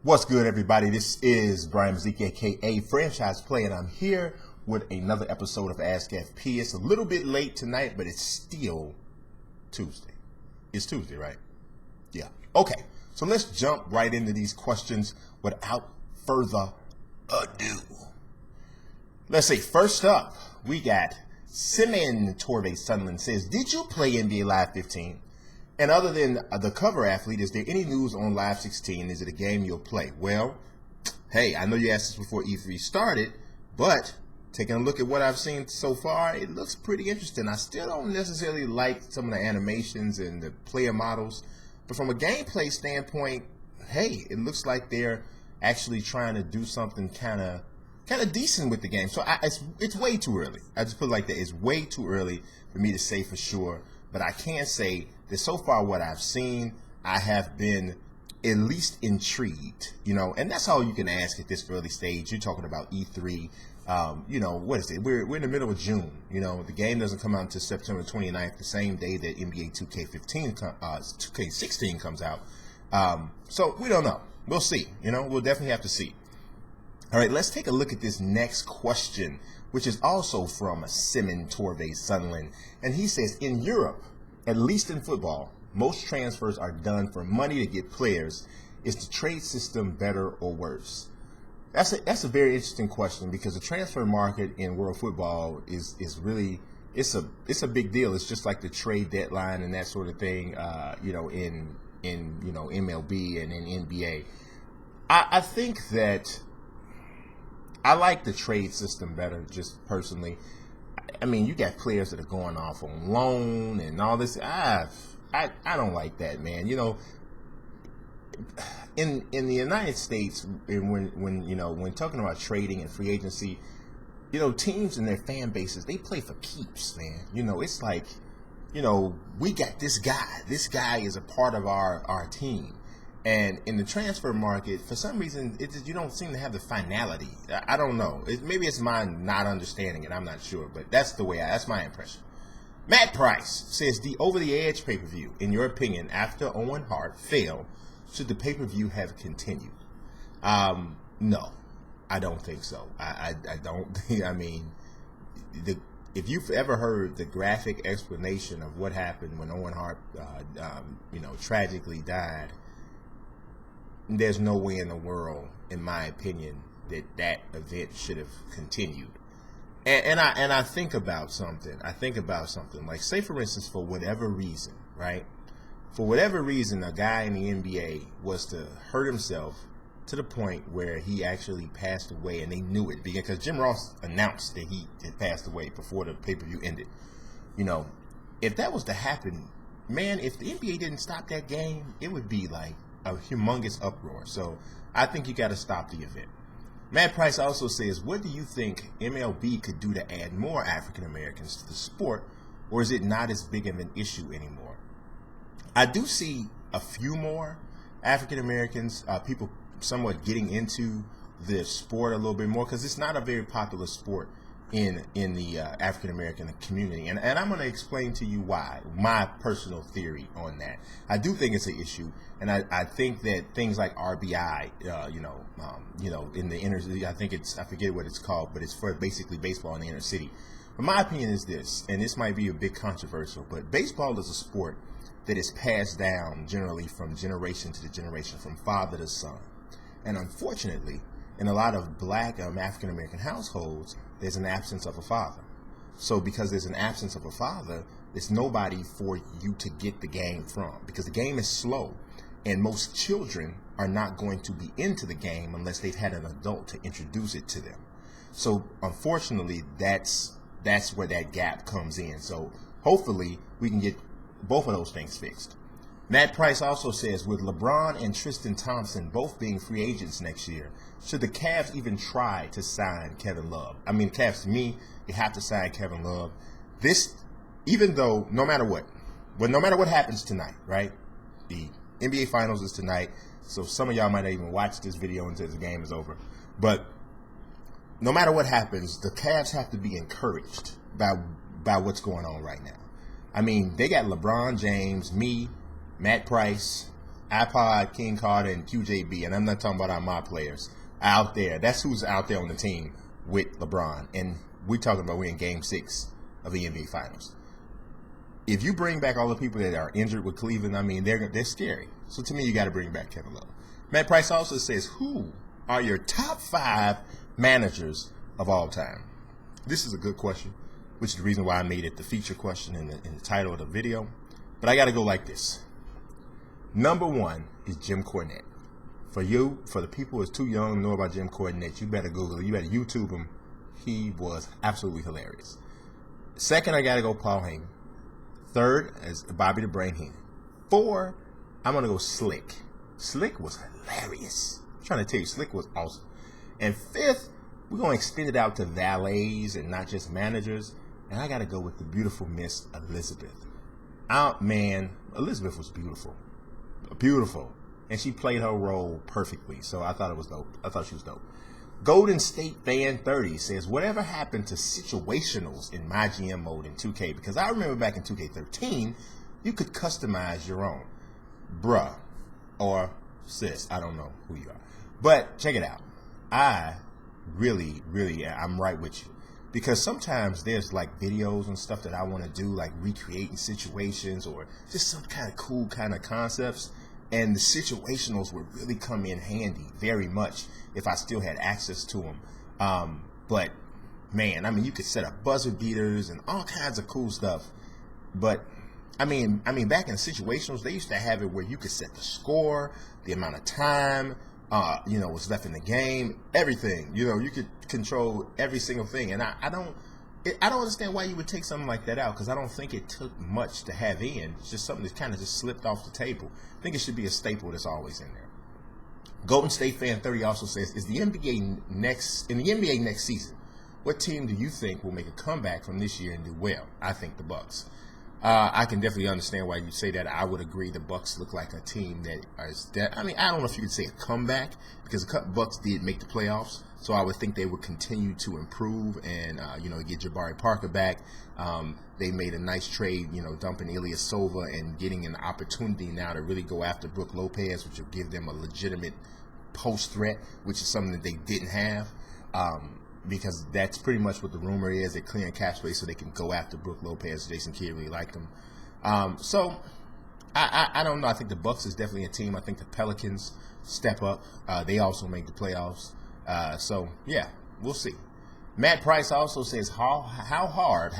What's good, everybody? This is Brian Maziki, aka Franchise Play, and I'm here with another episode of Ask FP. It's a little bit late tonight, but it's still Tuesday. It's Tuesday, right? Yeah. Okay, so let's jump right into these questions without further ado. Let's see. First up, we got Simon Torvey Sunderland says, "Did you play NBA Live 15? And other than the cover athlete, is there any news on Live 16? Is it a game you'll play?" Well, hey, I know you asked this before E3 started, but taking a look at what I've seen so far, it looks pretty interesting. I still don't necessarily like some of the animations and the player models, but from a gameplay standpoint, hey, it looks like they're actually trying to do something kind of decent with the game. So it's way too early. I just put it like that. It's way too early for me to say for sure, but I can say that so far what I've seen, I have been at least intrigued, and that's all you can ask at this early stage. You're talking about E3, what is it? We're in the middle of June, the game doesn't come out until September 29th, the same day that NBA 2K16 comes out. So we don't know. We'll see, we'll definitely have to see. All right, let's take a look at this next question, which is also from Simon Torvey Sunderland, and he says, in Europe, at least in football, most transfers are done for money to get players. Is the trade system better or worse? That's a very interesting question, because the transfer market in world football is really it's a big deal. It's just like the trade deadline and that sort of thing. In MLB and in NBA. I think that I like the trade system better, just personally. I mean, you got players that are going off on loan and all this. I don't like that, man. In the United States, when talking about trading and free agency, teams and their fan bases, they play for keeps, man. It's like, we got this guy. This guy is a part of our team. And in the transfer market, for some reason, you don't seem to have the finality. I don't know. Maybe it's my not understanding it. I'm not sure. But that's that's my impression. Matt Price says, the Over the Edge pay-per-view, in your opinion, after Owen Hart failed, should the pay-per-view have continued? No, I don't think so. I don't. I mean, if you've ever heard the graphic explanation of what happened when Owen Hart, tragically died, there's no way in the world, in my opinion, that event should have continued. And I think about something. Like, say for instance, for whatever reason, right? For whatever reason, a guy in the NBA was to hurt himself to the point where he actually passed away, and they knew it because Jim Ross announced that he had passed away before the pay-per-view ended. If that was to happen, man, if the NBA didn't stop that game, it would be like a humongous uproar. So I think you got to stop the event. Matt Price also says, what do you think MLB could do to add more African Americans to the sport, or is it not as big of an issue anymore? I do see a few more African Americans, people somewhat getting into the sport a little bit more, because it's not a very popular sport in the African American community, and I'm going to explain to you why. My personal theory on that. I do think it's an issue, and I think that things like RBI, in the inner city, I forget what it's called, but it's for basically baseball in the inner city. But my opinion is this, and this might be a bit controversial, but baseball is a sport that is passed down generally from generation to generation, from father to son, and unfortunately, in a lot of black African American households, there's an absence of a father. So because there's an absence of a father, there's nobody for you to get the game from, because the game is slow, and most children are not going to be into the game unless they've had an adult to introduce it to them. So unfortunately, that's where that gap comes in. So hopefully we can get both of those things fixed. Matt Price also says, with LeBron and Tristan Thompson both being free agents next year, should the Cavs even try to sign Kevin Love? I mean, Cavs, to me, they have to sign Kevin Love. Even though, no matter what happens tonight, right? The NBA Finals is tonight, so some of y'all might not even watch this video until the game is over. But no matter what happens, the Cavs have to be encouraged by what's going on right now. I mean, they got LeBron James, me, Matt Price, iPod, King Carter, and QJB, and I'm not talking about our mob players out there. That's who's out there on the team with LeBron, and we're talking about we're in Game 6 of the NBA Finals. If you bring back all the people that are injured with Cleveland, I mean, they're scary. So to me, you got to bring back Kevin Love. Matt Price also says, who are your top 5 managers of all time? This is a good question, which is the reason why I made it the feature question in the title of the video. But I got to go like this. Number 1 is Jim Cornette. For the people who's too young to know about Jim Cornette, you better Google it. You better YouTube him. He was absolutely hilarious. Second, I got to go Paul Heyman. Third is Bobby the Brain Heenan. 4, I'm going to go Slick. Slick was hilarious. I'm trying to tell you, Slick was awesome. And 5th, we're going to extend it out to valets and not just managers. And I got to go with the beautiful Miss Elizabeth. Man, Elizabeth was beautiful. Beautiful. And she played her role perfectly. So I thought it was dope. I thought she was dope. Golden State Fan 30 says, whatever happened to situationals in my GM mode in 2K? Because I remember back in 2K13, you could customize your own. Bruh. Or sis. I don't know who you are. But check it out. I really, I'm right with you. Because sometimes there's like videos and stuff that I want to do, like recreating situations or just some kind of cool kind of concepts. And the situationals would really come in handy very much if I still had access to them. But man, I mean, you could set up buzzer beaters and all kinds of cool stuff. But I mean, back in situationals, they used to have it where you could set the score, the amount of time, what's left in the game, everything. You could control every single thing. And I don't understand why you would take something like that out, because I don't think it took much to have in. It's just something that kind of just slipped off the table. I think it should be a staple that's always in there. Golden State Fan 30 also says, in the NBA next season, what team do you think will make a comeback from this year and do well? I think the Bucks. I can definitely understand why you say that. I would agree the Bucks look like a team that is I don't know if you could say a comeback, because the Bucks did make the playoffs. So I would think they would continue to improve and, get Jabari Parker back. They made a nice trade, dumping Ilyasova and getting an opportunity now to really go after Brook Lopez, which will give them a legitimate post threat, which is something that they didn't have. Because that's pretty much what the rumor is. They're clearing cap space so they can go after Brook Lopez. Jason Kidd really liked him. So I don't know. I think the Bucks is definitely a team. I think the Pelicans step up. They also make the playoffs. So yeah, we'll see. Matt Price also says, how hard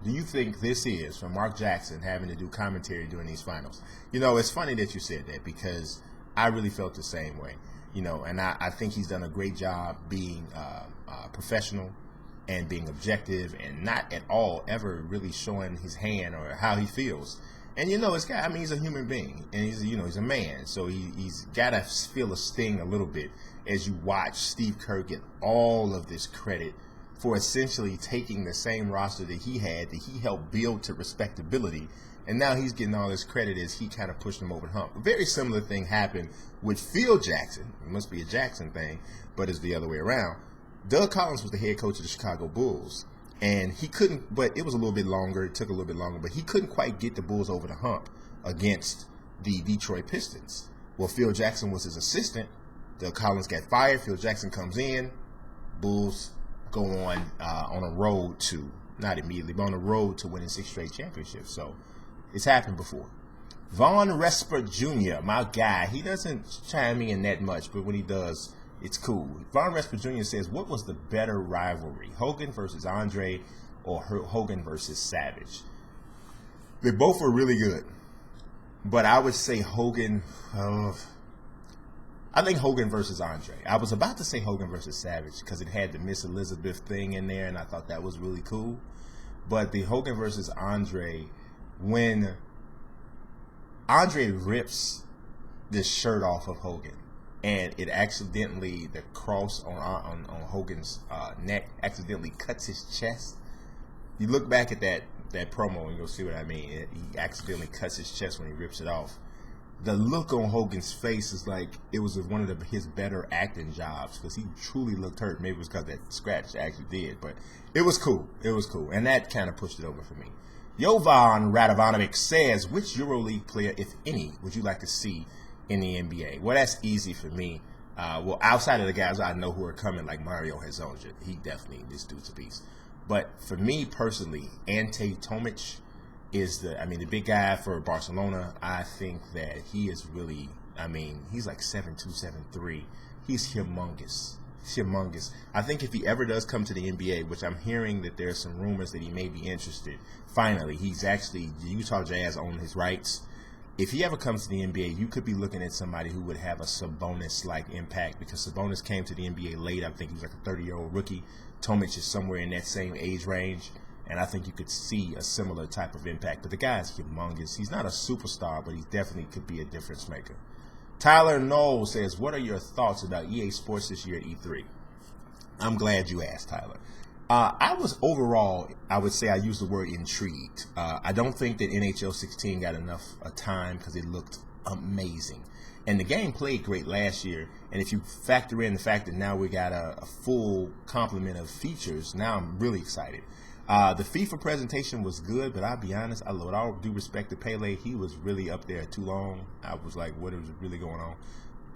do you think this is for Mark Jackson having to do commentary during these finals? It's funny that you said that, because I really felt the same way. And I think he's done a great job being professional and being objective and not at all ever really showing his hand or how he feels. And he's a human being, and he's a man, so he's got to feel a sting a little bit as you watch Steve Kerr get all of this credit for essentially taking the same roster that he helped build to respectability, and now he's getting all this credit as he kind of pushed him over the hump. A very similar thing happened with Phil Jackson. It must be a Jackson thing, but it's the other way around. Doug Collins was the head coach of the Chicago Bulls. And he couldn't, but it was a little bit longer. It took a little bit longer, but he couldn't quite get the Bulls over the hump against the Detroit Pistons. Well, Phil Jackson was his assistant. Doug Collins got fired. Phil Jackson comes in. Bulls go on a road to, not immediately, but on a road to winning 6 straight championships. So it's happened before. Von Resper Jr., my guy, he doesn't chime in that much, but when he does, it's cool. Von Resper Jr. says, what was the better rivalry, Hogan versus Andre or Hogan versus Savage? They both were really good, but I would say Hogan. I think Hogan versus Andre. I was about to say Hogan versus Savage because it had the Miss Elizabeth thing in there, and I thought that was really cool. But the Hogan versus Andre, when Andre rips this shirt off of Hogan, and it accidentally, the cross on Hogan's neck accidentally cuts his chest. You look back at that promo and you'll see what I mean. He accidentally cuts his chest when he rips it off. The look on Hogan's face is like it was one of his better acting jobs, because he truly looked hurt. Maybe it was because that scratch actually did, but it was cool. It was cool, and that kind of pushed it over for me. Jovan Radovanovic says, which EuroLeague player, if any, would you like to see in the NBA? Well, that's easy for me. Well, outside of the guys I know who are coming, like Mario Hezonja, this dude's a beast. But for me personally, Ante Tomic is the big guy for Barcelona. I think that he is really, he's like 7'2", 7'3". He's humongous. I think if he ever does come to the NBA, which I'm hearing that there's some rumors that he may be interested, finally, he's actually, the Utah Jazz own his rights. If he ever comes to the NBA, you could be looking at somebody who would have a Sabonis-like impact, because Sabonis came to the NBA late. I think he was like a 30-year-old rookie. Tomic is somewhere in that same age range, and I think you could see a similar type of impact. But the guy's humongous. He's not a superstar, but he definitely could be a difference maker. Tyler Knoll says, what are your thoughts about EA Sports this year at E3? I'm glad you asked, Tyler. I was overall, I would say I use the word intrigued. I don't think that NHL 16 got enough time because it looked amazing. And the game played great last year. And if you factor in the fact that now we got a full complement of features, now I'm really excited. The FIFA presentation was good, but I'll be honest, with all due respect to Pele, he was really up there too long. I was like, what is really going on?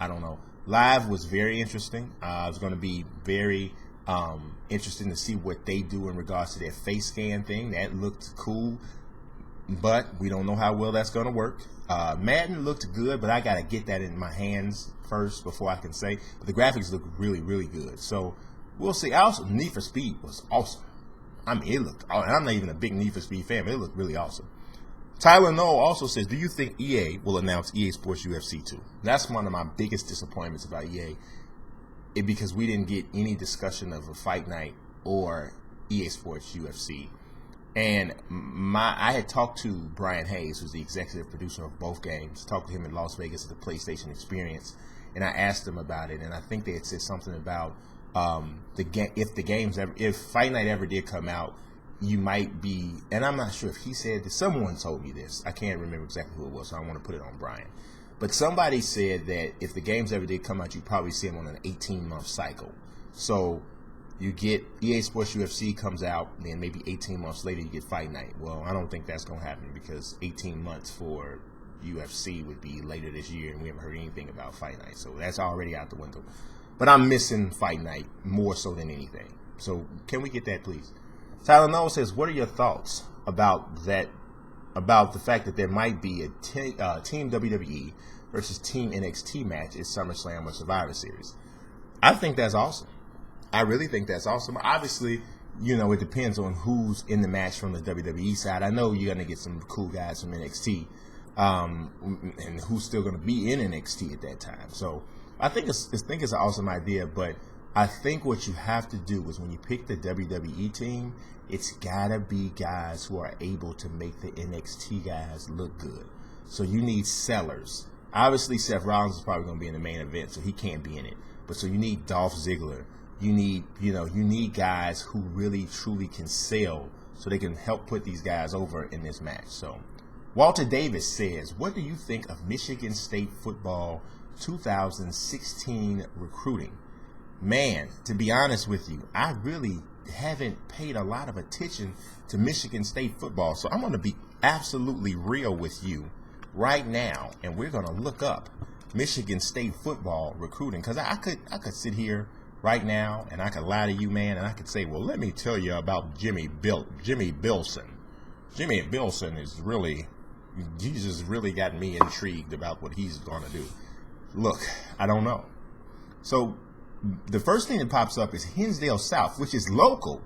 I don't know. Live was very interesting. It's going to be very interesting to see what they do in regards to their face scan thing. That looked cool, but we don't know how well that's going to work. Madden looked good, but I got to get that in my hands first before I can say. But the graphics look really, really good. So we'll see. Also, Need for Speed was awesome. It looked, and I'm not even a big Need for Speed fan, but it looked really awesome. Tyler Noel also says, do you think EA will announce EA Sports UFC 2? That's one of my biggest disappointments about EA, because we didn't get any discussion of a fight night or EA Sports UFC. And I had talked to Brian Hayes, who's the executive producer of both games, talked to him in Las Vegas at the PlayStation Experience, and I asked him about it, and I think they had said something about if Fight Night ever did come out, you might be, and I'm not sure if he said this, someone told me this, I can't remember exactly who it was, so I want to put it on Brian, but somebody said that if the games ever did come out, you'd probably see them on an 18-month cycle. So you get EA Sports UFC comes out, then maybe 18 months later you get Fight Night. Well, I don't think that's going to happen, because 18 months for UFC would be later this year, and we haven't heard anything about Fight Night, so that's already out the window. But I'm missing Fight Night more so than anything. So can we get that, please? Tyler Noel says, what are your thoughts about that? About the fact that there might be a Team WWE versus Team NXT match at SummerSlam or Survivor Series? I think that's awesome. I really think that's awesome. Obviously, it depends on who's in the match from the WWE side. I know you're going to get some cool guys from NXT, and who's still going to be in NXT at that time. So I think it's an awesome idea, but I think what you have to do is when you pick the WWE team, it's got to be guys who are able to make the NXT guys look good. So you need sellers. Obviously, Seth Rollins is probably going to be in the main event, so he can't be in it. But so you need Dolph Ziggler. You need guys who really, truly can sell so they can help put these guys over in this match. So Walter Davis says, what do you think of Michigan State football 2016 recruiting? Man, to be honest with you, I really haven't paid a lot of attention to Michigan State football. So I'm going to be absolutely real with you right now, and we're going to look up Michigan State football recruiting, because I could sit here right now and I could lie to you, man, and I could say, well, let me tell you about Jimmy Bilson. Jimmy Bilson is really, Jesus really got me intrigued about what he's going to do. Look, I don't know. So the first thing that pops up is Hinsdale South, which is local.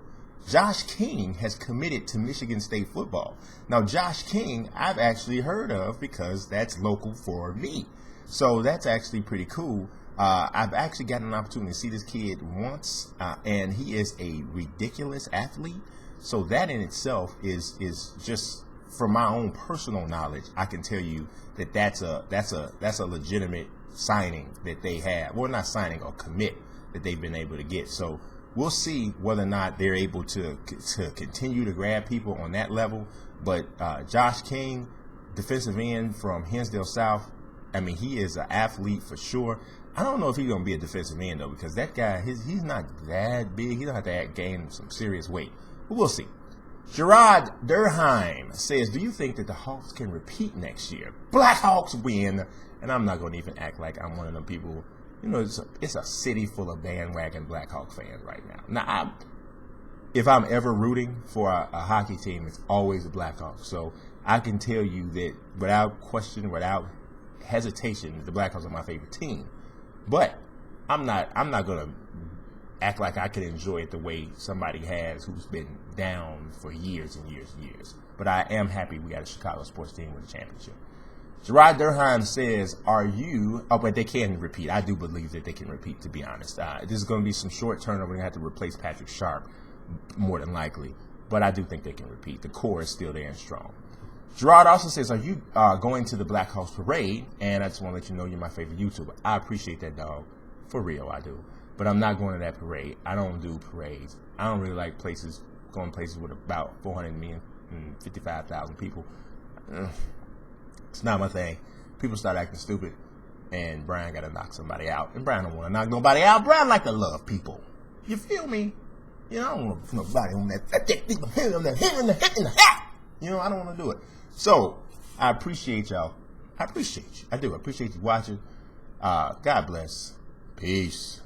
Josh King has committed to Michigan State football. Now, Josh King, I've actually heard of because that's local for me. So that's actually pretty cool. I've actually gotten an opportunity to see this kid once, and he is a ridiculous athlete. So that in itself is just, from my own personal knowledge, I can tell you that that's a legitimate signing that they have. Well, not signing, or commit that they've been able to get. So we'll see whether or not they're able to continue to grab people on that level. But Josh King, defensive end from Hinsdale South, I mean, he is an athlete for sure. I don't know if he's going to be a defensive end, though, because that guy, he's not that big. He don't have to gain some serious weight. But we'll see. Gerard Durheim says, do you think that the Hawks can repeat next year? Black Hawks win. And I'm not going to even act like I'm one of them people. You know, it's a city full of bandwagon Black Hawk fans right now. Now, if I'm ever rooting for a hockey team, it's always the Black Hawks. So I can tell you that without question, without hesitation, the Black Hawks are my favorite team. But I'm not going to act like I can enjoy it the way somebody has who's been down for years and years and years. But I am happy we got a Chicago sports team with a championship. Gerard Durheim says, but they can repeat. I do believe that they can repeat, to be honest. This is going to be some short turnover. We're going to have to replace Patrick Sharp, more than likely. But I do think they can repeat. The core is still there and strong. Gerard also says, are you going to the Black Hawks parade? And I just want to let you know you're my favorite YouTuber. I appreciate that, dog. For real, I do. But I'm not going to that parade. I don't do parades. I don't really like going places with about 455,000 people. It's not my thing. People start acting stupid, and Brian got to knock somebody out. And Brian don't want to knock nobody out. Brian like to love people. You feel me? You know, I don't want nobody on that. You know, I don't want to do it. So, I appreciate y'all. I appreciate you. I do. I appreciate you watching. God bless. Peace.